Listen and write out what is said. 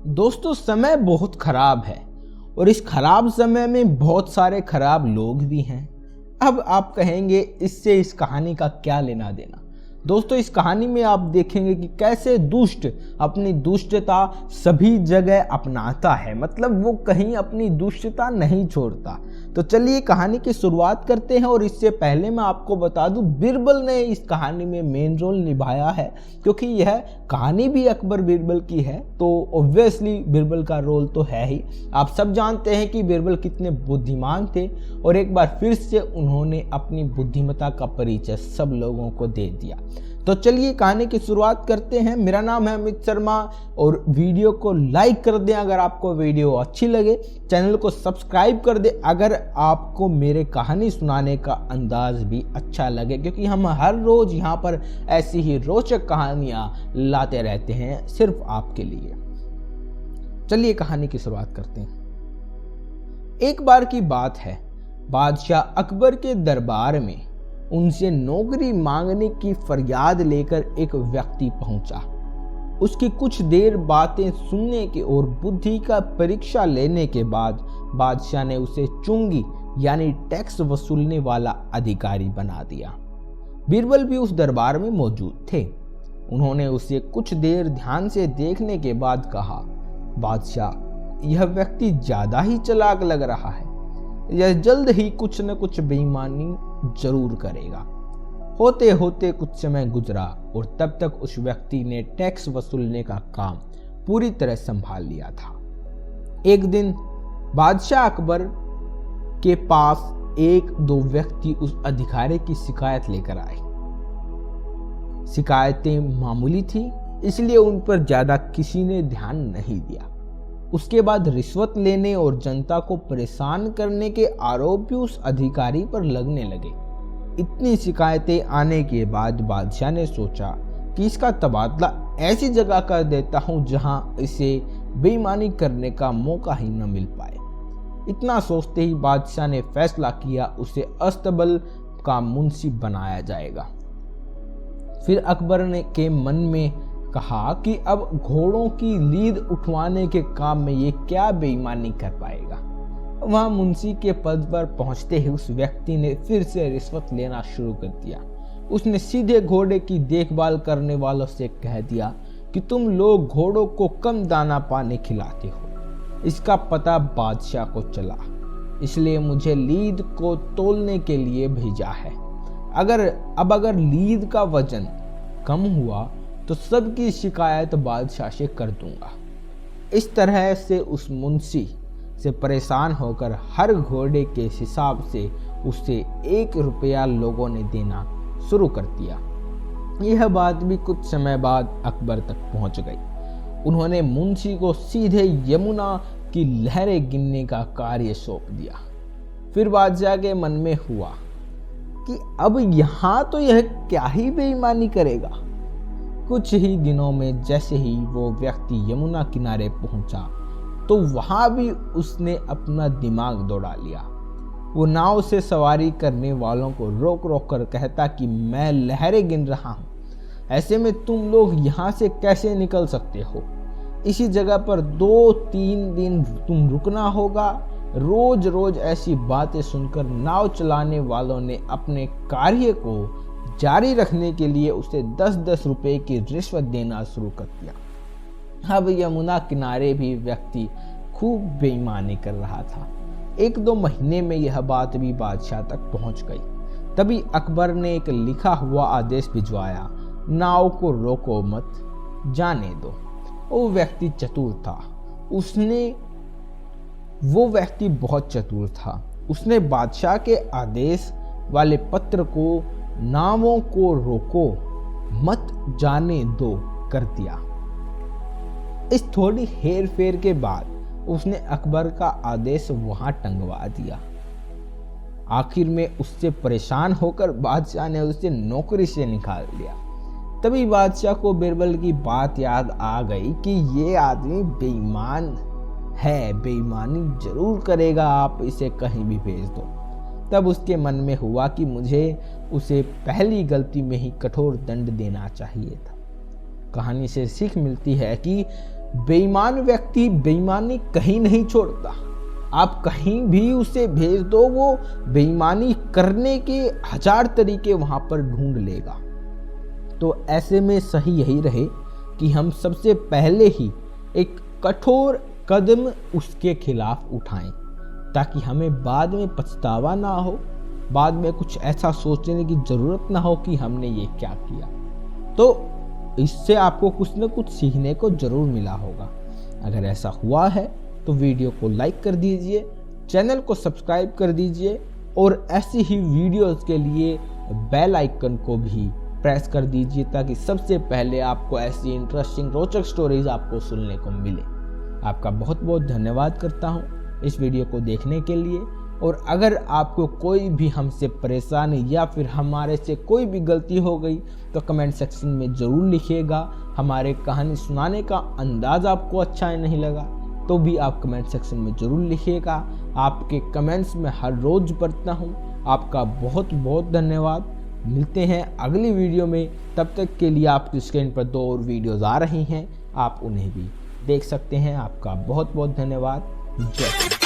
दोस्तों, समय बहुत खराब है और इस खराब समय में बहुत सारे खराब लोग भी हैं। अब आप कहेंगे इससे इस कहानी का क्या लेना देना। दोस्तों, इस कहानी में आप देखेंगे कि कैसे दुष्ट अपनी दुष्टता सभी जगह अपनाता है, मतलब वो कहीं अपनी दुष्टता नहीं छोड़ता। तो चलिए कहानी की शुरुआत करते हैं। और इससे पहले मैं आपको बता दूं, बीरबल ने इस कहानी में मेन रोल निभाया है, क्योंकि यह कहानी भी अकबर बीरबल की है, तो ऑब्वियसली बीरबल का रोल तो है ही। आप सब जानते हैं कि बीरबल कितने बुद्धिमान थे और एक बार फिर से उन्होंने अपनी बुद्धिमत्ता का परिचय सब लोगों को दे दिया। तो चलिए कहानी की शुरुआत करते हैं। मेरा नाम है अमित शर्मा और वीडियो को लाइक कर दें अगर आपको वीडियो अच्छी लगे, चैनल को सब्सक्राइब कर दें अगर आपको मेरे कहानी सुनाने का अंदाज भी अच्छा लगे, क्योंकि हम हर रोज यहाँ पर ऐसी ही रोचक कहानियाँ लाते रहते हैं सिर्फ आपके लिए। चलिए कहानी की शुरुआत करते हैं। एक बार की बात है, बादशाह अकबर के दरबार में उनसे नौकरी मांगने की फरियाद लेकर एक व्यक्ति पहुंचा। उसकी कुछ देर बातें सुनने के और बुद्धि का परीक्षा लेने के बाद बादशाह ने उसे चुंगी यानी टैक्स वसूलने वाला अधिकारी बना दिया। बीरबल भी उस दरबार में मौजूद थे। उन्होंने उसे कुछ देर ध्यान से देखने के बाद कहा, बादशाह, यह व्यक्ति ज्यादा ही चालाक लग रहा है। यह जल्द ही कुछ न कुछ बेईमानी जरूर करेगा। होते होते कुछ समय गुजरा और तब तक उस व्यक्ति ने टैक्स वसूलने का काम पूरी तरह संभाल लिया था। एक दिन बादशाह अकबर के पास एक दो व्यक्ति उस अधिकारी की शिकायत लेकर आए। शिकायतें मामूली थी, इसलिए उन पर ज्यादा किसी ने ध्यान नहीं दिया। उसके बाद रिश्वत लेने और जनता को परेशान करने के आरोप भी उस अधिकारी पर लगने लगे। इतनी शिकायतें आने के बाद बादशाह ने सोचा कि इसका तबादला ऐसी जगह कर देता हूं जहां इसे बेईमानी करने का मौका ही न मिल पाए। इतना सोचते ही बादशाह ने फैसला किया उसे अस्तबल का मुंशी बनाया जाएगा। फिर अकबर ने के मन में कहा कि अब घोड़ों की लीद उठवाने के काम में ये क्या बेईमानी कर पाएगा। वहां मुंशी के पद पर पहुंचते ही उस व्यक्ति ने फिर से रिश्वत लेना शुरू कर दिया। उसने सीधे घोड़े की देखभाल करने वालों से कह दिया कि तुम लोग घोड़ों को कम दाना पानी खिलाते हो। इसका पता बादशाह को चला, इसलिए मुझे लीद को तोलने के लिए भेजा है। अगर लीद का वजन कम हुआ तो सबकी शिकायत बादशाह से कर दूंगा। इस तरह से उस मुंशी से परेशान होकर हर घोड़े के हिसाब से उसे 1 रुपया लोगों ने देना शुरू कर दिया। यह बात भी कुछ समय बाद अकबर तक पहुंच गई। उन्होंने मुंशी को सीधे यमुना की लहरें गिनने का कार्य सौंप दिया। फिर बादशाह के मन में हुआ कि अब यहाँ तो यह क्या ही बेईमानी करेगा। कुछ ही दिनों में जैसे ही वो व्यक्ति यमुना किनारे पहुंचा तो वहां भी उसने अपना दिमाग दौड़ा लिया। वो नाव से सवारी करने वालों को रोक रोक कर कहता कि मैं लहरें गिन रहा हूं, ऐसे में तुम लोग यहाँ से कैसे निकल सकते हो। इसी जगह पर 2-3 दिन तुम रुकना होगा। रोज रोज ऐसी बातें सुनकर नाव चलाने वालों ने अपने कार्य को जारी रखने के लिए उसे 10-10 रुपए की रिश्वत देना शुरू कर दिया। अब यमुना किनारे भी व्यक्ति खूब बेईमानी कर रहा था। 1-2 महीने में यह बात भी बादशाह तक पहुंच गई। तभी अकबर ने एक लिखा हुआ आदेश भिजवाया, नाव को रोको मत, जाने दो। वो व्यक्ति चतुर था। वो व्यक्ति बहुत चतुर था। उसने बादशाह के आदेश वाले पत्र को नावों को रोको मत, जाने दो कर दिया। इस थोड़ी हेर फेर के बाद उसने अकबर का आदेश वहां टंगवा दिया। आखिर में उससे परेशान होकर बादशाह ने उसे नौकरी से निकाल दिया। तभी बादशाह को बीरबल की बात याद आ गई कि ये आदमी बेईमान है, बेईमानी जरूर करेगा, आप इसे कहीं भी भेज दो। तब उसके मन में हुआ कि मुझे उसे पहली गलती में ही कठोर दंड देना चाहिए था। कहानी से सीख मिलती है कि बेईमान व्यक्ति बेईमानी कहीं नहीं छोड़ता। आप कहीं भी उसे भेज दो, वो बेईमानी करने के 1000 तरीके वहां पर ढूंढ लेगा। तो ऐसे में सही यही रहे कि हम सबसे पहले ही एक कठोर कदम उसके खिलाफ उठाएं, ताकि हमें बाद में पछतावा ना हो, बाद में कुछ ऐसा सोचने की ज़रूरत ना हो कि हमने ये क्या किया। तो इससे आपको कुछ न कुछ सीखने को ज़रूर मिला होगा। अगर ऐसा हुआ है तो वीडियो को लाइक कर दीजिए, चैनल को सब्सक्राइब कर दीजिए और ऐसी ही वीडियोस के लिए बेल आइकन को भी प्रेस कर दीजिए, ताकि सबसे पहले आपको ऐसी इंटरेस्टिंग रोचक स्टोरीज आपको सुनने को मिले। आपका बहुत बहुत धन्यवाद करता हूँ इस वीडियो को देखने के लिए। और अगर आपको कोई भी हमसे परेशानी या फिर हमारे से कोई भी गलती हो गई तो कमेंट सेक्शन में ज़रूर लिखिएगा। हमारे कहानी सुनाने का अंदाज़ आपको अच्छा नहीं लगा तो भी आप कमेंट सेक्शन में ज़रूर लिखिएगा। आपके कमेंट्स में हर रोज़ पढ़ता हूँ। आपका बहुत बहुत धन्यवाद। मिलते हैं अगली वीडियो में। तब तक के लिए आपकी स्क्रीन पर 2 और वीडियोज़ आ रही हैं, आप उन्हें भी देख सकते हैं। आपका बहुत बहुत धन्यवाद। जय हिंद।